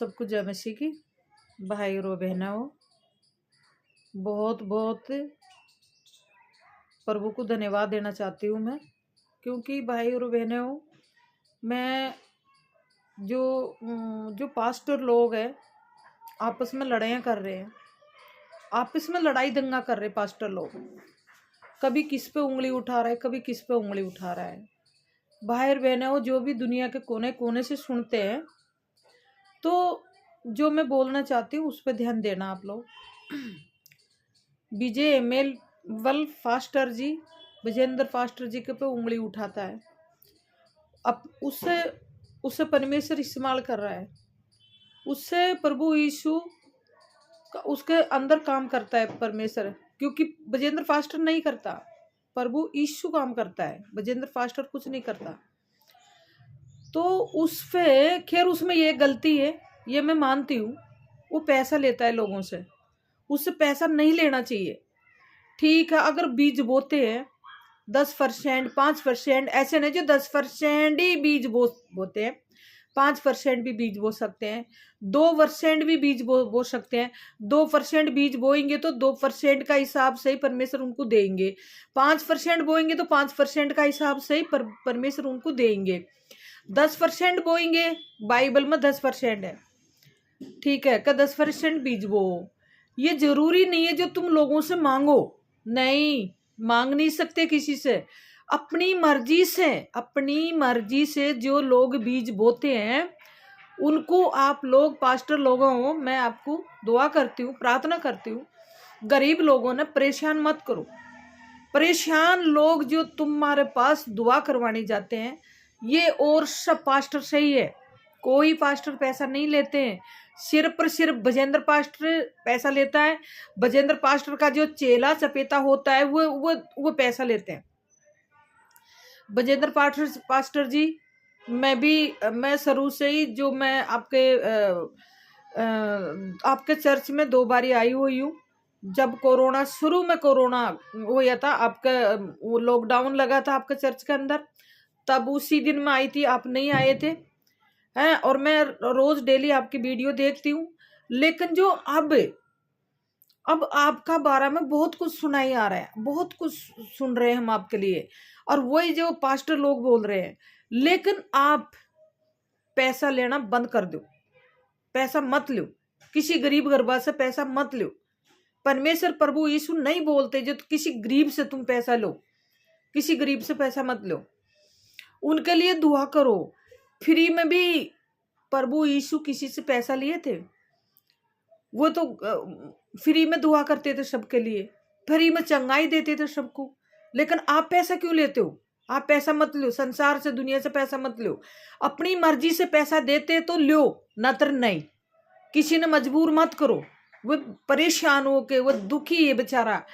सबको जय मसीह की। भाई और बहनों, बहुत बहुत प्रभु को धन्यवाद देना चाहती हूँ मैं, क्योंकि भाई और बहनों, मैं जो पास्टर लोग हैं आपस में लड़ाइयाँ कर रहे हैं, आपस में लड़ाई दंगा कर रहे पास्टर लोग, कभी किस पे उंगली उठा रहा है, कभी किस पे उंगली उठा रहा है। भाई और बहनों, जो भी दुनिया के कोने कोने से सुनते हैं, तो जो मैं बोलना चाहती हूँ उस पर ध्यान देना आप लोग। विजय एमएल वल फास्टर जी, विजेंद्र फास्टर जी के पे उंगली उठाता है, अब उससे परमेश्वर इस्तेमाल कर रहा है, उससे प्रभु यीशु उसके अंदर काम करता है परमेश्वर, क्योंकि विजेंद्र फास्टर नहीं करता, प्रभु यीशु काम करता है, विजेंद्र फास्टर कुछ नहीं करता। तो उस पे खैर उसमें ये गलती है, ये मैं मानती हूँ, वो पैसा लेता है लोगों से, उससे पैसा नहीं लेना चाहिए। ठीक है, अगर बीज बोते हैं 10%, 5%, ऐसे नहीं जो 10% ही बीज बोते हैं, 5% भी बीज बो सकते हैं, 2% भी बीज बो सकते हैं। 2% बीज बोएंगे तो 2% का हिसाब से ही परमेश्वर उनको देंगे। 5% बोएंगे तो 5% का हिसाब से ही परमेश्वर उनको देंगे। 10% बोएंगे, बाइबल में 10% है, ठीक है, का 10% बीज बो। ये जरूरी नहीं है जो तुम लोगों से मांगो, नहीं, मांग नहीं सकते किसी से। अपनी मर्जी से जो लोग बीज बोते हैं उनको आप लोग पास्टर लोगों हो, मैं आपको दुआ करती हूँ, प्रार्थना करती हूँ, गरीब लोगों ने परेशान मत करो। परेशान लोग जो तुम्हारे पास दुआ करवाने जाते हैं, ये और सब पास्टर सही है, कोई पास्टर पैसा नहीं लेते हैं, सिर्फ पर सिर्फ विजेंद्र पास्टर पैसा लेता है। विजेंद्र पास्टर का जो चेला चपेता होता है वो पैसा लेते हैं। विजेंद्र पास्टर जी, मैं शुरू से ही जो मैं आपके चर्च में 2 बारी आई हुई हूँ। जब कोरोना शुरू में कोरोना हुआ था, आपका वो लॉकडाउन लगा था आपके चर्च के अंदर, तब उसी दिन में आई थी, आप नहीं आए थे हैं। और मैं रोज डेली आपकी वीडियो देखती हूँ, लेकिन जो अब आपका बारे में बहुत कुछ सुनाई आ रहा है, बहुत कुछ सुन रहे हैं हम आपके लिए, और वही जो पास्टर लोग बोल रहे हैं, लेकिन आप पैसा लेना बंद कर दो, पैसा मत लो, किसी गरीब गरबा से पैसा मत लो। परमेश्वर प्रभु यीशु नहीं बोलते जो किसी गरीब से तुम पैसा लो, किसी गरीब से पैसा मत लो, उनके लिए दुआ करो। फ्री में भी प्रभु यीशु किसी से पैसा लिए थे, वो तो फ्री में दुआ करते थे सबके लिए, फ्री में चंगाई देते थे सबको, लेकिन आप पैसा क्यों लेते हो? आप पैसा मत लो, संसार से दुनिया से पैसा मत लो, अपनी मर्जी से पैसा देते तो लो, नतर नहीं, किसी ने मजबूर मत करो। वो परेशान हो के, वो दुखी है बेचारा,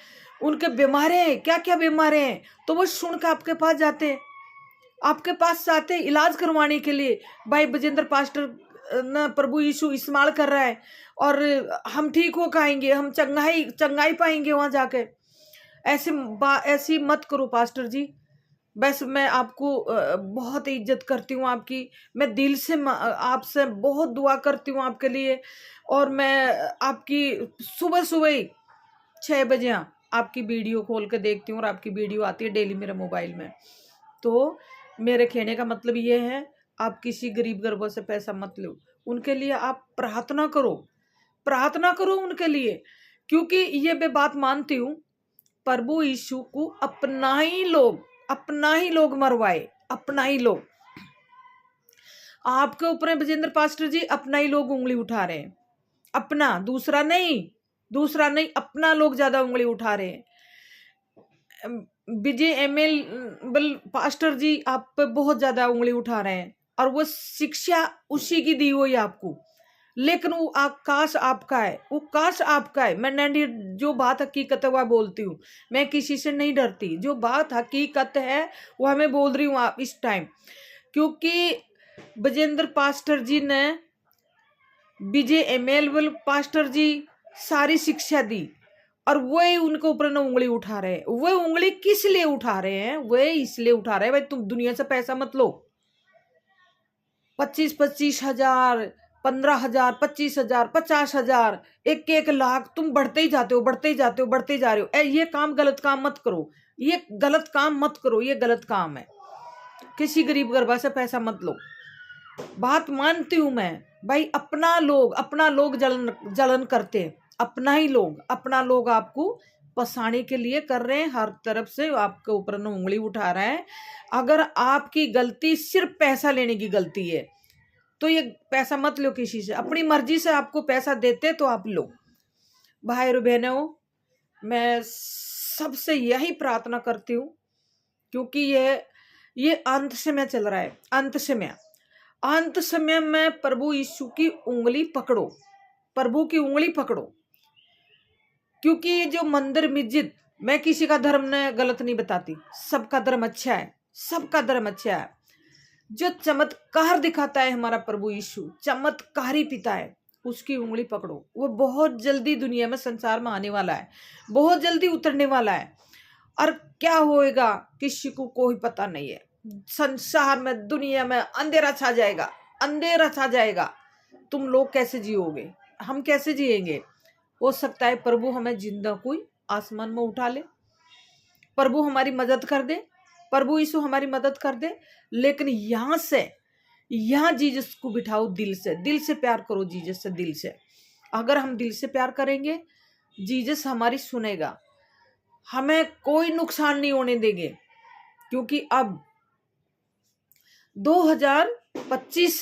उनके बीमारे हैं, क्या क्या बीमारे हैं, तो वो सुन के आपके पास जाते, आपके पास आते इलाज करवाने के लिए। भाई विजेंद्र पास्टर न प्रभु यीशु इस्तेमाल कर रहा है और हम ठीक हो खाएंगे, हम चंगाई पाएंगे वहां जाके। ऐसी मत करो पास्टर जी। बस मैं आपको बहुत इज्जत करती हूँ आपकी, मैं दिल से आपसे बहुत दुआ करती हूँ आपके लिए, और मैं आपकी सुबह सुबह 6 बजे आपकी वीडियो खोल के देखती हूँ, और आपकी वीडियो आती है डेली मेरे मोबाइल में। तो मेरे कहने का मतलब ये है, आप किसी गरीब गरबों से पैसा मत लो, उनके लिए आप प्रार्थना करो उनके लिए, क्योंकि ये मैं बात मानती हूँ, प्रभु यीशु को अपना ही लोग मरवाए, अपना ही लोग। आपके ऊपर विजेंद्र पास्टर जी, अपना ही लोग उंगली उठा रहे हैं, अपना, दूसरा नहीं, अपना लोग ज्यादा उंगली उठा रहे हैं। विजय एमएल पास्टर जी आप पे बहुत ज्यादा उंगली उठा रहे हैं, और वो शिक्षा उसी की दी हुई आपको, लेकिन वो काश आपका है। मैं जो बात हकीकत है वह बोलती हूँ, मैं किसी से नहीं डरती, जो बात हकीकत है वह मैं बोल रही हूँ आप इस टाइम, क्योंकि विजेंद्र पास्टर जी ने विजय एमएल पास्टर जी सारी शिक्षा दी, और वही उनके ऊपर न उंगली उठा रहे हैं। वह उंगली किस लिए उठा रहे हैं? वह इसलिए उठा रहे हैं, भाई तुम दुनिया से पैसा मत लो, 25-25 हजार 15,000, 25,000, 50,000, 1-1 लाख, तुम बढ़ते ही जाते हो, बढ़ते ही जाते हो, बढ़ते ही जा रहे हो। ये काम, गलत काम मत करो, ये गलत काम मत करो, ये गलत काम है। किसी गरीब गरबा से पैसा मत लो। बात मानती हूं मैं भाई, अपना लोग जलन करते हैं, अपना लोग आपको फंसाने के लिए कर रहे हैं, हर तरफ से आपके ऊपर न उंगली उठा रहा है। अगर आपकी गलती सिर्फ पैसा लेने की गलती है तो ये पैसा मत लो किसी से, अपनी मर्जी से आपको पैसा देते तो आप लो। भाई और बहनों, मैं सबसे यही प्रार्थना करती हूँ, क्योंकि ये अंत समय चल रहा है, अंत समय में प्रभु यीशु की उंगली पकड़ो, प्रभु की उंगली पकड़ो। क्योंकि ये जो मंदिर मस्जिद, मैं किसी का धर्म ने गलत नहीं बताती, सबका धर्म अच्छा है, सबका धर्म अच्छा है। जो चमत्कार दिखाता है हमारा प्रभु यीशु, चमत्कारी पिता है, उसकी उंगली पकड़ो। वो बहुत जल्दी दुनिया में, संसार में आने वाला है, बहुत जल्दी उतरने वाला है। और क्या होएगा किसी को कोई पता नहीं है। संसार में, दुनिया में अंधेरा छा जाएगा, अंधेरा छा जाएगा। तुम लोग कैसे जियोगे, हम कैसे जिएंगे? हो सकता है प्रभु हमें जिंदा कोई आसमान में उठा ले, प्रभु हमारी मदद कर दे, प्रभु यीशु हमारी मदद कर दे। लेकिन यहाँ जीसस को बिठाओ, दिल से प्यार करो जीसस से, दिल से। अगर हम दिल से प्यार करेंगे, जीसस हमारी सुनेगा, हमें कोई नुकसान नहीं होने देंगे। क्योंकि अब 2025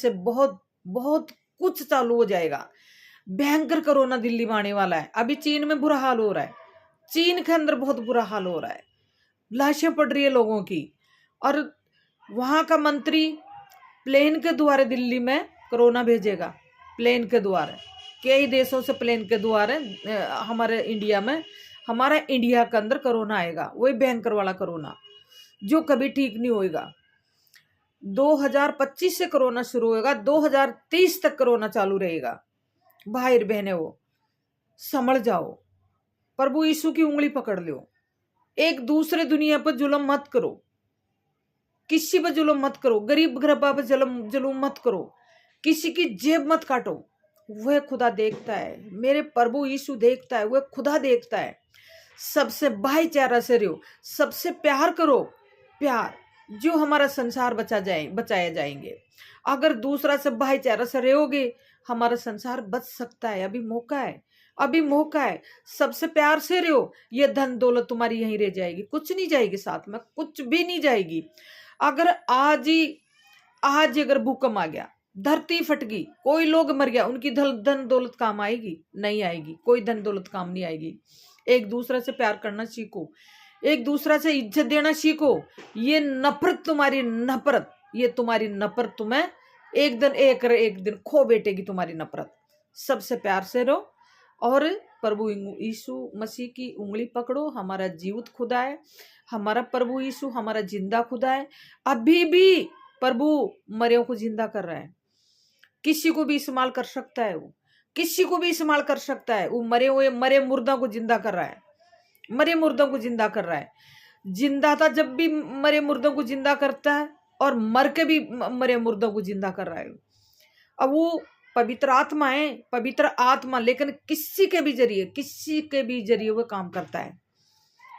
से बहुत बहुत कुछ चालू हो जाएगा। भयंकर कोरोना दिल्ली में आने वाला है। अभी चीन में बुरा हाल हो रहा है, चीन के अंदर बहुत बुरा हाल हो रहा है, लाशें पड़ रही है लोगों की। और वहां का मंत्री प्लेन के द्वारा दिल्ली में कोरोना भेजेगा, प्लेन के द्वारा। कई देशों से प्लेन के द्वारा हमारे इंडिया में, हमारा इंडिया के अंदर कोरोना आएगा, वही भयंकर वाला कोरोना जो कभी ठीक नहीं होएगा। 2025 से कोरोना शुरू होएगा, 2030 तक कोरोना चालू रहेगा। भाई बहने, वो समझ जाओ, प्रभु यीशु की उंगली पकड़ लो। एक दूसरे दुनिया पर जुल्म मत करो, किसी पर जुल्म मत करो, गरीब गरबा पर जुल्म मत करो, किसी की जेब मत काटो। वह खुदा देखता है, मेरे प्रभु यीशु देखता है, वह खुदा देखता है। सबसे भाईचारा से रहो, सबसे प्यार करो, प्यार जो हमारा संसार बचाया जाएंगे। अगर दूसरा से भाईचारा से रहोगे, हमारा संसार बच सकता है। अभी मौका है, सबसे प्यार से रहो। ये धन दौलत तुम्हारी यहीं रह जाएगी, कुछ नहीं जाएगी, साथ में कुछ भी नहीं जाएगी। अगर आज अगर भूकंप आ गया, धरती फट गई, कोई लोग मर गया, उनकी धन दौलत काम आएगी? नहीं आएगी, कोई धन दौलत काम नहीं आएगी। एक दूसरे से प्यार करना सीखो, एक दूसरे से इज्जत देना सीखो। ये तुम्हारी नफरत तुम्हें एक दिन खो बैठेगी, तुम्हारी नफरत। सबसे प्यार से रहो और प्रभु यीशु मसीह की उंगली पकड़ो। हमारा जीवित खुदा है, हमारा प्रभु यीशु हमारा जिंदा खुदा है। अभी भी प्रभु मरियों को जिंदा कर रहा है, किसी को भी इस्तेमाल कर सकता है, वो किसी को भी इस्तेमाल कर सकता है। वो मरे मुर्दा को जिंदा कर रहा है, मरे मुर्दों को जिंदा कर रहा है। जिंदा था जब भी मरे मुर्दों को जिंदा करता है, और मर के भी मरे मुर्दों को जिंदा कर रहा है। अब वो पवित्र आत्मा है, पवित्र आत्मा, लेकिन किसी के भी जरिए वो काम करता है।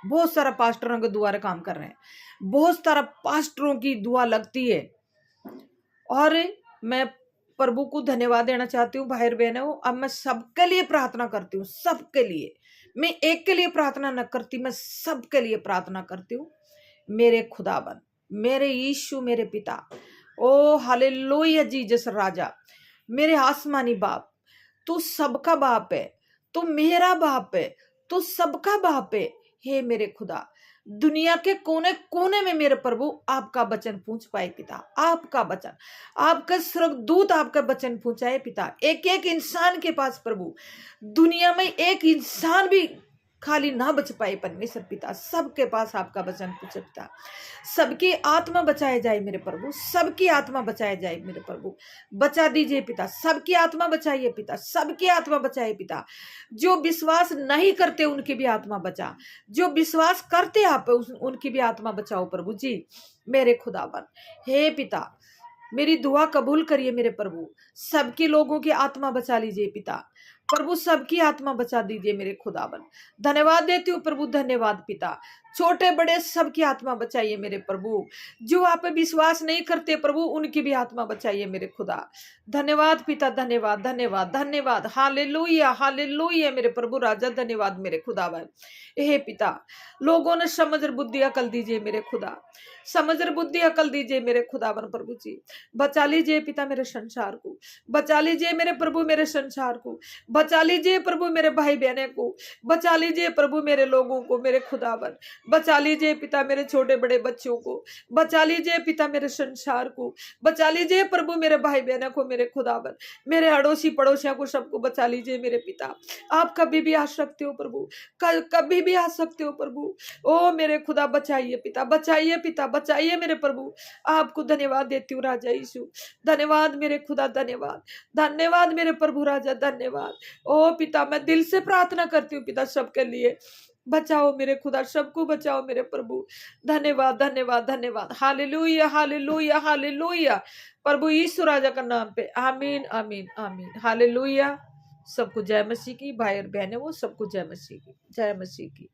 बहुत सारा पास्टरों के द्वारा काम कर रहे हैं, बहुत सारा पास्टरों की दुआ लगती है। और मैं प्रभु को धन्यवाद देना चाहती हूँ भाई बहनों। अब मैं सबके लिए प्रार्थना करती हूँ, सबके लिए। मैं एक के लिए प्रार्थना न करती, मैं सबके लिए प्रार्थना करती हूँ। मेरे खुदाबंद, मेरे यीशु, मेरे पिता, ओ हालेलुया जीसस राजा, मेरे आसमानी बाप, तू सबका बाप है, तू मेरा बाप है, तू सबका बाप है। हे मेरे खुदा, दुनिया के कोने कोने में मेरे प्रभु आपका वचन पहुंच पाए पिता, आपका वचन, आपका स्वर्गदूत आपका वचन पहुंचाए पिता। एक एक इंसान के पास प्रभु, दुनिया में एक इंसान भी खाली ना बच पाए परमेश्वर पिता, सबके पास आपका वचन पहुंचे पिता। सबकी आत्मा बचाए जाए मेरे प्रभु, सबकी आत्मा बचाए जाए मेरे प्रभु, बचा दीजिए पिता, सबकी आत्मा बचाइए पिता, सबकी आत्मा बचाइए पिता। जो विश्वास नहीं करते उनकी भी आत्मा बचा, जो विश्वास करते आप उनकी भी आत्मा बचाओ प्रभु जी। मेरे खुदावन, हे पिता, मेरी दुआ कबूल करिए मेरे प्रभु। सबके लोगों की आत्मा बचा लीजिए पिता प्रभु, सबकी आत्मा बचा दीजिए मेरे खुदावन। धन्यवाद देती हूँ प्रभु, धन्यवाद पिता। छोटे बड़े सबकी आत्मा बचाइए मेरे प्रभु। जो आप पे विश्वास नहीं करते प्रभु, उनकी भी आत्मा बचाइए मेरे खुदा। धन्यवाद पिता, धन्यवाद धन्यवाद धन्यवाद। हालेलुया हालेलुया मेरे प्रभु राजा, धन्यवाद मेरे खुदावन। हे पिता, लोगों ने समझ और बुद्धि अकल दीजिए मेरे खुदा, समझ और बुद्धि अकल दीजिए मेरे खुदावन प्रभु जी। बचा लीजिए पिता मेरे संसार को, बचा लीजिए मेरे प्रभु मेरे संसार को, बचा लीजिए प्रभु मेरे भाई बहने को, बचा लीजिए प्रभु मेरे लोगों को मेरे खुदावन। बचा लीजिए पिता मेरे छोटे बड़े बच्चों को, बचा लीजिए पिता मेरे संसार को, बचा लीजिए प्रभु मेरे भाई बहनों को मेरे खुदावन। मेरे अड़ोसी पड़ोसियों को सबको बचा लीजिए मेरे पिता। आप कभी भी आ सकते हो प्रभु, कभी भी आ सकते हो प्रभु। ओ मेरे खुदा, बचाइए पिता, बचाइए पिता, बचाइए मेरे प्रभु। आपको धन्यवाद देती हूँ राजा यीशु, धन्यवाद मेरे खुदा, धन्यवाद धन्यवाद मेरे प्रभु राजा, धन्यवाद। ओ पिता, मैं दिल से प्रार्थना करती हूँ पिता सबके लिए, बचाओ मेरे खुदा, सबको बचाओ मेरे प्रभु। धन्यवाद धन्यवाद धन्यवाद। हालेलुया हालेलुया हालेलुया प्रभु यीशु राजा का नाम पे, आमीन आमीन आमीन। हालेलुया। सबको जय मसीह की, भाई और बहनें वो सबको जय मसीह की, जय मसीह की।